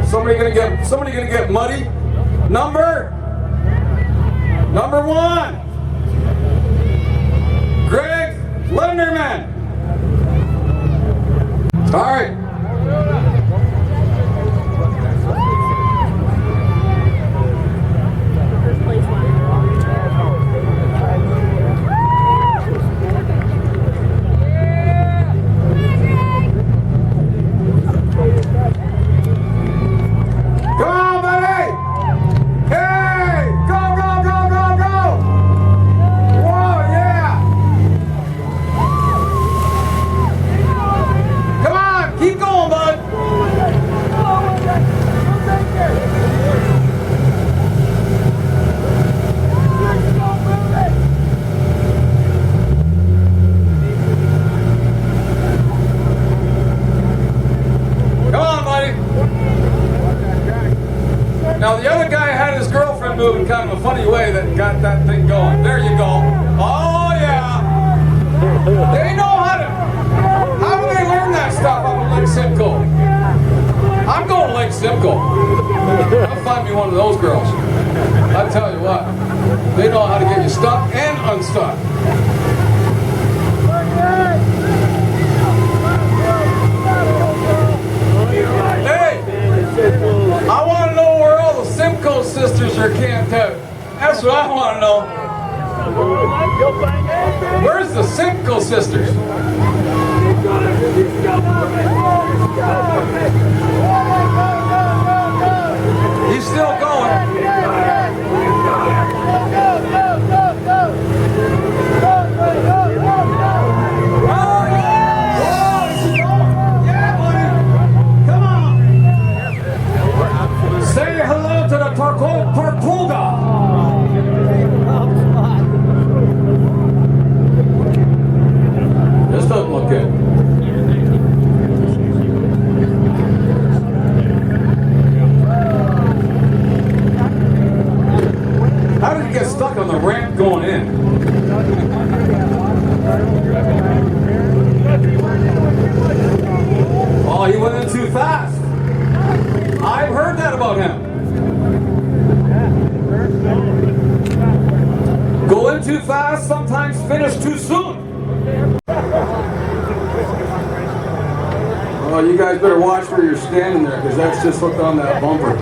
Somebody gonna get muddy. Number 1. Greg Lenderman. All right. Now the other guy had his girlfriend moving kind of a funny way that got that thing going. There you go. Oh yeah. They know how do they learn that stuff up in Lake Simcoe? I'm going to Lake Simcoe. I'll find me one of those girls. I tell you what, they know how to get you stuck and unstuck. Hey, I want to know where all the Simcoe sisters are camped out. That's what I want to know. Where's the Simcoe sisters? He's still going. Say hello to the Tortuga. This doesn't look good. How did he get stuck on the ramp going in? Oh, he went in too fast. I've heard that about him. Go in too fast, sometimes finish too soon. Oh, you guys better watch where you're standing there, because that's just hooked on that bumper.